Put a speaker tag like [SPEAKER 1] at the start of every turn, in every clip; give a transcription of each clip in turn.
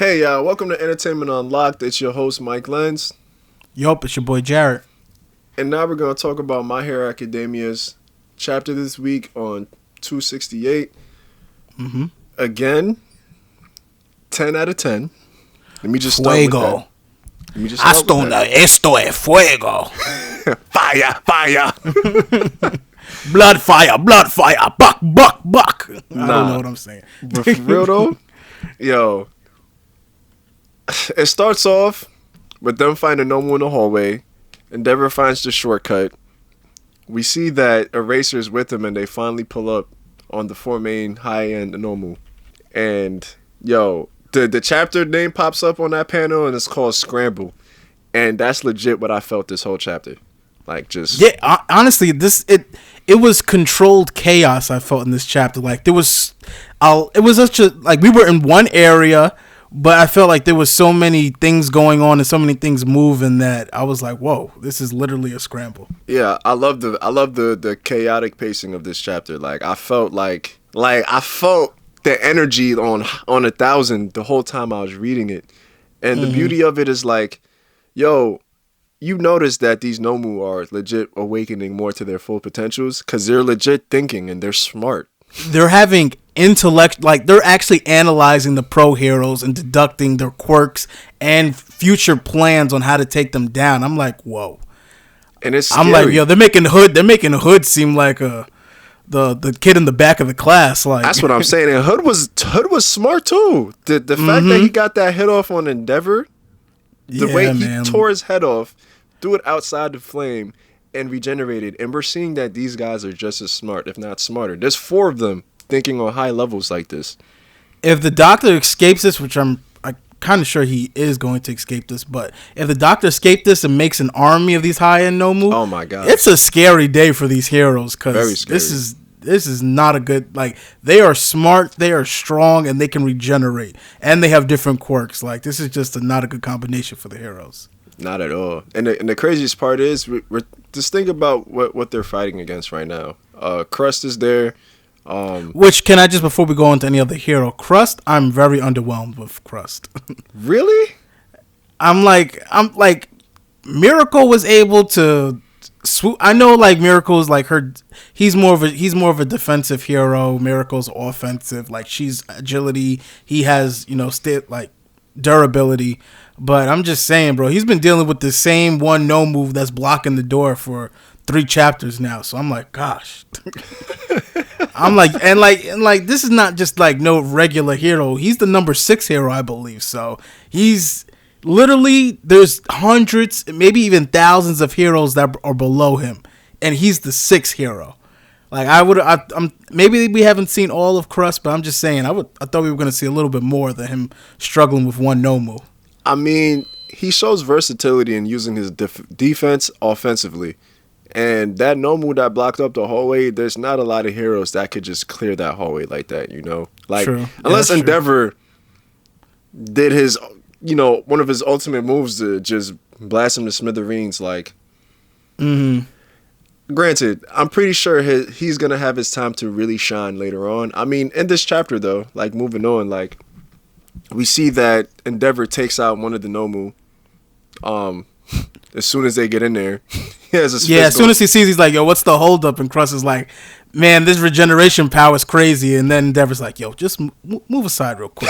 [SPEAKER 1] Hey, welcome to Entertainment Unlocked. It's your host, Mike Lenz.
[SPEAKER 2] Yup, it's your boy Jared.
[SPEAKER 1] And now we're going to talk about My Hero Academia's chapter this week on 268.
[SPEAKER 2] Mm-hmm.
[SPEAKER 1] Again, 10 out of 10. Let me just start
[SPEAKER 2] Fuego.
[SPEAKER 1] with that.
[SPEAKER 2] Hasta esto es fuego.
[SPEAKER 1] Fire.
[SPEAKER 2] Blood fire. Buck. I don't know what I'm saying.
[SPEAKER 1] But for real though, yo, it starts off with them finding Nomu in the hallway. Endeavor finds the shortcut. We see that Eraser is with him, and they finally pull up on the 4 main high-end Nomu. And yo, the chapter name pops up on that panel, and it's called Scramble. And that's legit what I felt this whole chapter. Like, just
[SPEAKER 2] honestly, it was controlled chaos. I felt in this chapter. Like it was such a we were in one area, but I felt like there was so many things going on and so many things moving that I was like, whoa, this is literally a scramble.
[SPEAKER 1] Yeah, I love the chaotic pacing of this chapter. Like I felt I felt the energy on 1,000 the whole time I was reading it, and the beauty of it is like, yo. You notice that these Nomu are legit awakening more to their full potentials because they're legit thinking and they're smart.
[SPEAKER 2] They're having intellect, like they're actually analyzing the pro heroes and deducting their quirks and future plans on how to take them down. I'm like, whoa.
[SPEAKER 1] And it's scary.
[SPEAKER 2] I'm like, yo, they're making Hood seem like the kid in the back of the class. Like
[SPEAKER 1] that's what I'm saying. And Hood was smart too. The fact that he got that hit off on Endeavor. The way he tore his head off, threw it outside the flame, and regenerated. And we're seeing that these guys are just as smart, if not smarter. There's 4 of them thinking on high levels like this.
[SPEAKER 2] If the Doctor escapes this, which I'm kind of sure he is going to escape this, but if the Doctor escapes this and makes an army of these high-end Nomu,
[SPEAKER 1] oh my god,
[SPEAKER 2] it's a scary day for these heroes because this is not a good, like, they are smart, they are strong, and they can regenerate. And they have different quirks. Like, this is just not a good combination for the heroes.
[SPEAKER 1] Not at all. And the craziest part is, we're just think about what they're fighting against right now. Crust is there.
[SPEAKER 2] Which, can I just, before we go on to any other hero, Crust, I'm very underwhelmed with Crust.
[SPEAKER 1] Really?
[SPEAKER 2] I'm like, Miracle was able to... I know, like, Miracle's like he's more of a defensive hero. Miracle's offensive. Like, she's agility. He has, like durability. But I'm just saying, bro, he's been dealing with the same one no move that's blocking the door for 3 chapters now. So I'm like, gosh. I'm like, and this is not just like no regular hero. He's the number 6 hero, I believe. So he's literally, there's hundreds, maybe even thousands of heroes that are below him, and he's the 6th hero. Like, I'm maybe we haven't seen all of Crust, but I'm just saying, I thought we were going to see a little bit more than him struggling with one Nomu.
[SPEAKER 1] I mean, he shows versatility in using his defense offensively, and that Nomu that blocked up the hallway, there's not a lot of heroes that could just clear that hallway like that, Like, true. Unless Endeavor did his... one of his ultimate moves to just blast him to smithereens. Like, Granted, I'm pretty sure he's gonna have his time to really shine later on. I mean, in this chapter though, like moving on, like we see that Endeavor takes out one of the Nomu. As soon as they get in there, he has a
[SPEAKER 2] as soon as he sees, he's like, "Yo, what's the holdup?" And Crust is like, "Man, this regeneration power is crazy." And then Endeavor's like, "Yo, just move aside real quick."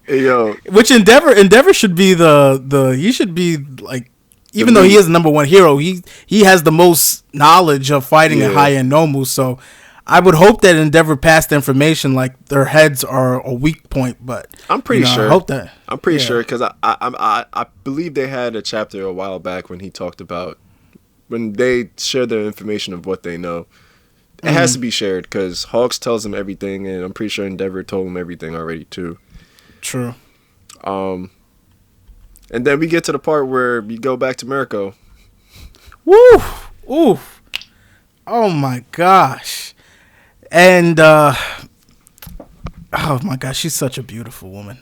[SPEAKER 1] Hey, yo,
[SPEAKER 2] which Endeavor should be he should be like, even though he is the number 1 hero, he has the most knowledge of fighting a high-end Nomu. So I would hope that Endeavor passed the information, like their heads are a weak point. But
[SPEAKER 1] I'm pretty sure.
[SPEAKER 2] I hope that.
[SPEAKER 1] I'm pretty sure because I believe they had a chapter a while back when he talked about when they share their information of what they know. It has to be shared because Hawks tells them everything, and I'm pretty sure Endeavor told them everything already too.
[SPEAKER 2] True.
[SPEAKER 1] And then we get to the part where we go back to Mirko.
[SPEAKER 2] Woo! Ooh! Oh my gosh! And oh my gosh, she's such a beautiful woman.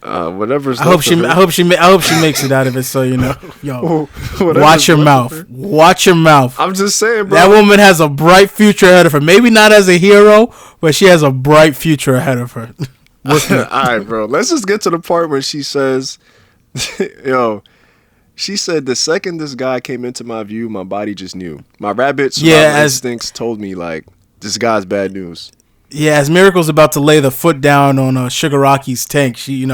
[SPEAKER 1] Whatever's.
[SPEAKER 2] I hope she makes it out of it. So yo, watch your mouth. Watch your mouth.
[SPEAKER 1] I'm just saying, bro.
[SPEAKER 2] That woman has a bright future ahead of her. Maybe not as a hero, but she has a bright future ahead of her. with me.
[SPEAKER 1] All right, bro. Let's just get to the part where she says, "Yo." She said, "The second this guy came into my view, my body just knew. My rabbit survival instincts told me like this guy's bad news."
[SPEAKER 2] Yeah, as Miracle's about to lay the foot down on Shigaraki's tank, it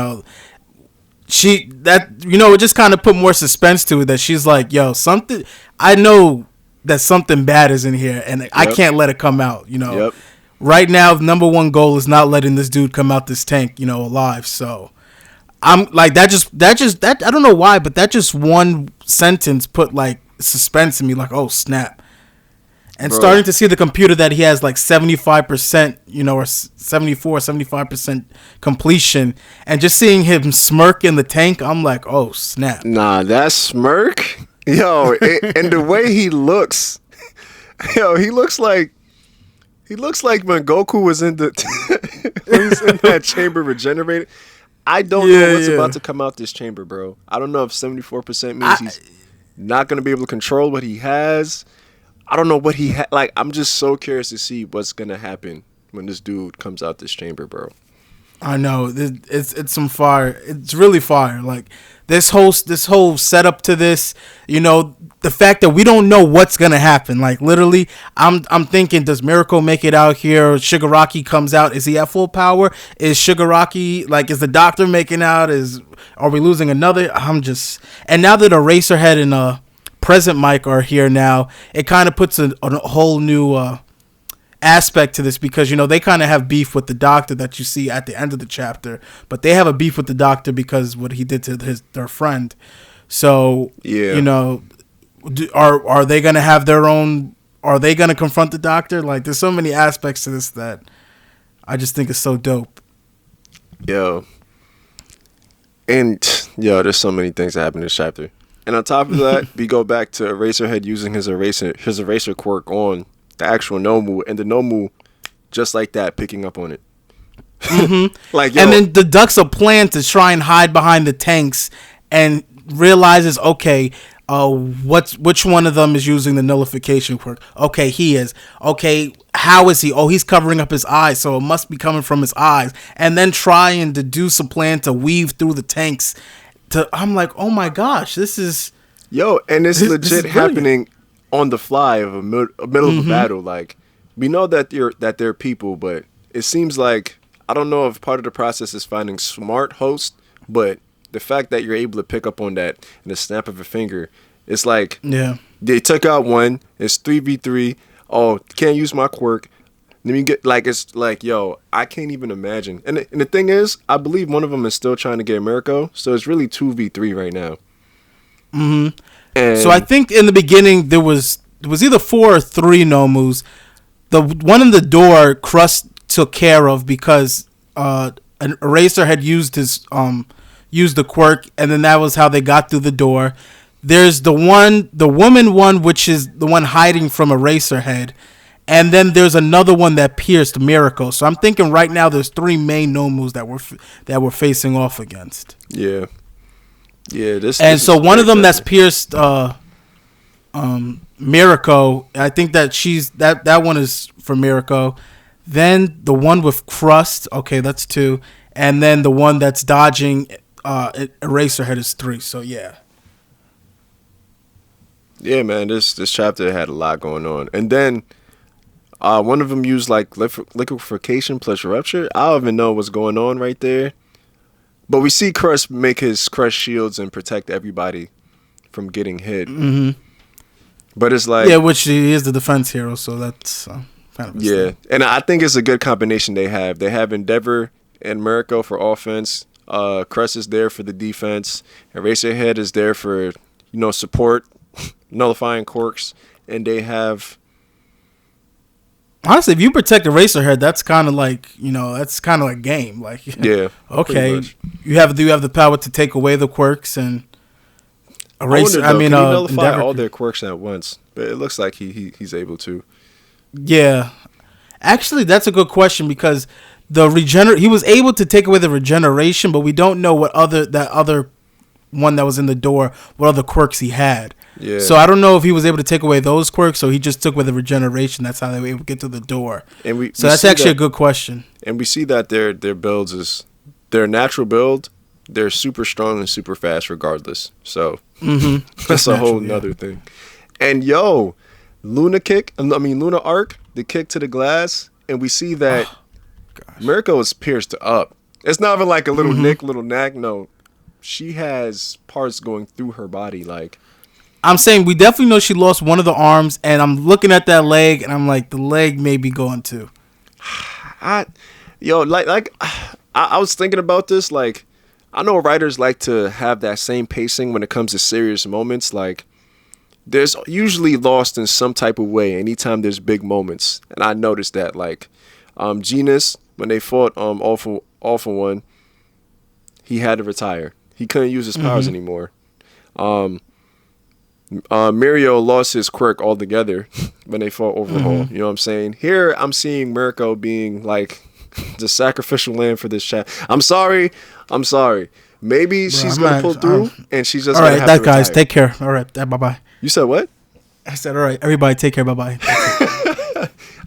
[SPEAKER 2] just kind of put more suspense to it. That she's like, "Yo, something. I know that something bad is in here, and I can't let it come out.
[SPEAKER 1] Yep.
[SPEAKER 2] Right now, the number one goal is not letting this dude come out this tank, alive. So." I'm like that. I don't know why, but that just one sentence put like suspense in me. Like, oh snap! And starting to see the computer that he has like 75%, or 75% completion, and just seeing him smirk in the tank, I'm like, oh snap!
[SPEAKER 1] Nah, that smirk, yo, and the way he looks, yo, he looks like when Goku was in that chamber regenerated. I don't know what's about to come out this chamber, bro. I don't know if 74% means he's not going to be able to control what he has. I don't know what he like. I'm just so curious to see what's going to happen when this dude comes out this chamber, bro.
[SPEAKER 2] I know it's some fire. It's really fire. Like this whole setup to this, the fact that we don't know what's gonna happen. Like literally, I'm thinking, does Miracle make it out here? Shigaraki comes out. Is he at full power? Is Shigaraki is the doctor making out? Are we losing another? And now that Eraserhead and Present Mic are here now, it kind of puts a whole new aspect to this, because they kind of have beef with the doctor that you see at the end of the chapter, but they have a beef with the doctor because what he did to their friend. So are they gonna have their own? Are they gonna confront the doctor? Like, there's so many aspects to this that I just think is so dope.
[SPEAKER 1] There's so many things that happen in this chapter, and on top of that, we go back to Eraserhead using his eraser quirk on the actual Nomu, and the Nomu, just like that, picking up on it.
[SPEAKER 2] Mm-hmm. And then deducts a plan to try and hide behind the tanks, and realizes, okay, which one of them is using the nullification quirk? Okay, he is. Okay, how is he? Oh, he's covering up his eyes, so it must be coming from his eyes. And then try and deduce a plan to weave through the tanks. I'm like, oh my gosh, this is...
[SPEAKER 1] and it's legit happening on the fly of a middle of a battle. Like, we know that they're people, but it seems like, I don't know if part of the process is finding smart hosts, but the fact that you're able to pick up on that in the snap of a finger, it's like, they took out one, it's 3v3, oh, can't use my quirk, then you get, like, it's like, I can't even imagine. And the thing is, I believe one of them is still trying to get Mirko, so it's really 2v3 right now.
[SPEAKER 2] Mm-hmm. So I think in the beginning there was either 4 or 3 Nomus. The one in the door Crust took care of because an Eraser had used the quirk, and then that was how they got through the door. There's the woman one, which is the one hiding from Eraserhead, and then there's another one that pierced Miracle. So I'm thinking right now there's 3 main Nomus that we're facing off against.
[SPEAKER 1] Yeah. Yeah,
[SPEAKER 2] and so one of them that's pierced Mirko, I think that that one is for Mirko. Then the one with Crust, okay, that's 2, and then the one that's dodging Eraserhead is 3. So yeah.
[SPEAKER 1] Yeah, man, this chapter had a lot going on, and then one of them used like liquefaction plus rupture. I don't even know what's going on right there. But we see Crust make his Crush shields and protect everybody from getting hit. Mm-hmm. But it's like...
[SPEAKER 2] which he is the defense hero, so that's kind of...
[SPEAKER 1] and I think it's a good combination they have. They have Endeavor and Mirko for offense. Crust is there for the defense. Eraserhead is there for, support, nullifying quirks. And they have...
[SPEAKER 2] Honestly, if you protect Eraserhead, that's kind of like, that's kind of like game. Like, okay, you have the power to take away the quirks and erase.
[SPEAKER 1] Can he nullify all their quirks at once? But it looks like he's able to.
[SPEAKER 2] Yeah, actually, that's a good question because he was able to take away the regeneration, but we don't know that other one that was in the door, what other quirks he had.
[SPEAKER 1] Yeah.
[SPEAKER 2] So I don't know if he was able to take away those quirks, or he just took away the regeneration. That's how they were able to get to the door.
[SPEAKER 1] And we
[SPEAKER 2] that's actually a good question.
[SPEAKER 1] And we see that their builds is their natural build. They're super strong and super fast, regardless. So that's a whole nother thing. And Luna arc, the kick to the glass, and we see that Mirko is pierced up. It's not even like a little little knack. No, she has parts going through her body. Like,
[SPEAKER 2] I'm saying, we definitely know she lost one of the arms, and I'm looking at that leg, and I'm like, the leg may be going too.
[SPEAKER 1] I was thinking about this. Like, I know writers like to have that same pacing when it comes to serious moments. Like, there's usually lost in some type of way anytime there's big moments, and I noticed that. Like, Genus, when they fought All for One, he had to retire. He couldn't use his powers anymore. Mirio lost his quirk altogether when they fought Overhaul. You know what I'm saying? Here, I'm seeing Mirko being like the sacrificial lamb for this chat. I'm sorry. Maybe she's gonna pull through, and she's just gonna have to retire.
[SPEAKER 2] Guys, take care. All right, bye bye.
[SPEAKER 1] You said what?
[SPEAKER 2] I said, all right, everybody, take care. Bye bye.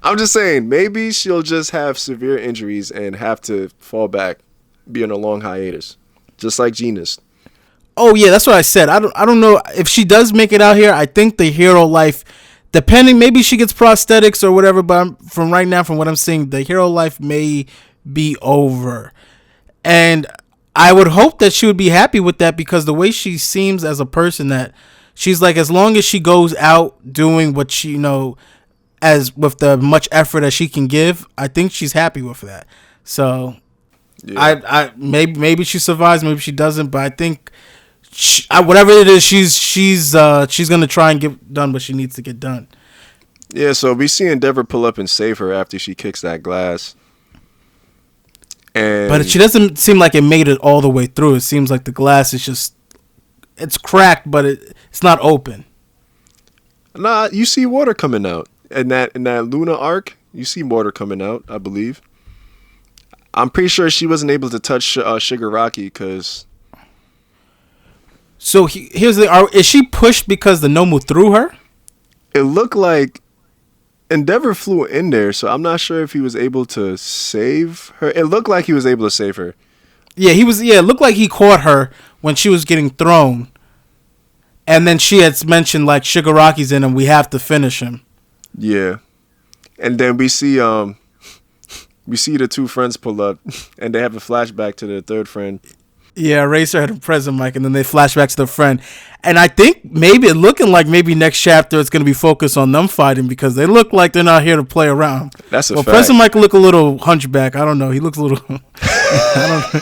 [SPEAKER 1] I'm just saying, maybe she'll just have severe injuries and have to fall back, be on a long hiatus, just like Genus.
[SPEAKER 2] Oh yeah, that's what I said. I don't know if she does make it out here. I think the hero life, depending, maybe she gets prosthetics or whatever. But from right now, from what I'm seeing, the hero life may be over, and I would hope that she would be happy with that, because the way she seems as a person, that she's like, as long as she goes out doing what she as with the much effort as she can give, I think she's happy with that. So yeah. I maybe she survives, maybe she doesn't, but I think whatever it is, she's gonna try and get done what she needs to get done.
[SPEAKER 1] Yeah, so we see Endeavor pull up and save her after she kicks that glass. But
[SPEAKER 2] she doesn't seem like it made it all the way through. It seems like the glass is it's cracked, but it's not open.
[SPEAKER 1] Nah, you see water coming out. In that Luna arc, you see water coming out, I believe. I'm pretty sure she wasn't able to touch Shigaraki because...
[SPEAKER 2] So here's the thing. Is she pushed because the Nomu threw her?
[SPEAKER 1] It looked like Endeavor flew in there, so I'm not sure if he was able to save her. It looked like he was able to save her.
[SPEAKER 2] Yeah, he was. Yeah, it looked like he caught her when she was getting thrown. And then she had mentioned, like, Shigaraki's in him, we have to finish him.
[SPEAKER 1] Yeah. And then we see the two friends pull up, and they have a flashback to their third friend.
[SPEAKER 2] Yeah, Eraserhead and Present Mic, and then they flash back to their friend. And I think maybe next chapter it's going to be focused on them fighting, because they look like they're not here to play around.
[SPEAKER 1] That's a fact.
[SPEAKER 2] Present Mic look a little hunchback. I don't know. He looks a little... I don't know.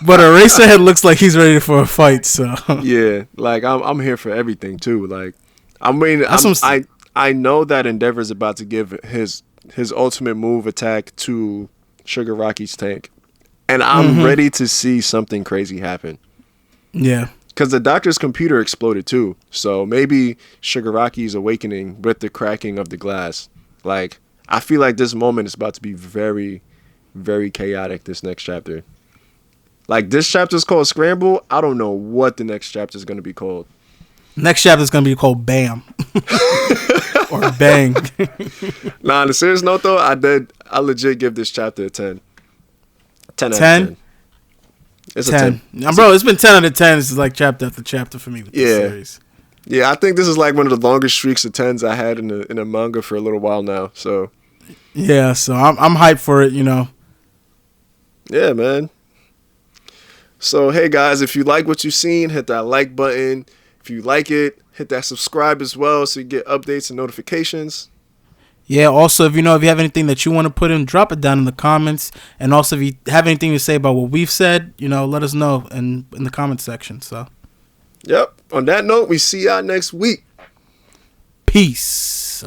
[SPEAKER 2] But Eraserhead looks like he's ready for a fight, so...
[SPEAKER 1] Yeah, like, I'm here for everything, too. Like, I mean, I know that Endeavor's about to give his ultimate move attack to Shigaraki's tank. And I'm ready to see something crazy happen.
[SPEAKER 2] Yeah.
[SPEAKER 1] Because the doctor's computer exploded too. So maybe Shigaraki's awakening with the cracking of the glass. Like, I feel like this moment is about to be very, very chaotic, this next chapter. Like, this chapter is called Scramble. I don't know what the next chapter is going to be called.
[SPEAKER 2] Next chapter is going to be called Bam. Or Bang.
[SPEAKER 1] Nah, on a serious note though, I legit give this chapter a 10. 10 out of 10. It's
[SPEAKER 2] 10.
[SPEAKER 1] a 10.
[SPEAKER 2] Bro, it's been 10 out of 10. This is like chapter after chapter for me with this series.
[SPEAKER 1] Yeah, I think this is like one of the longest streaks of 10s I had in a manga for a little while now. So
[SPEAKER 2] yeah, so I'm hyped for it,
[SPEAKER 1] Yeah, man. So hey guys, if you like what you've seen, hit that like button. If you like it, hit that subscribe as well so you get updates and notifications.
[SPEAKER 2] Yeah, also, if you have anything that you want to put in, drop it down in the comments. And also, if you have anything to say about what we've said, let us know in the comments section. So,
[SPEAKER 1] yep. On that note, we see y'all next week.
[SPEAKER 2] Peace.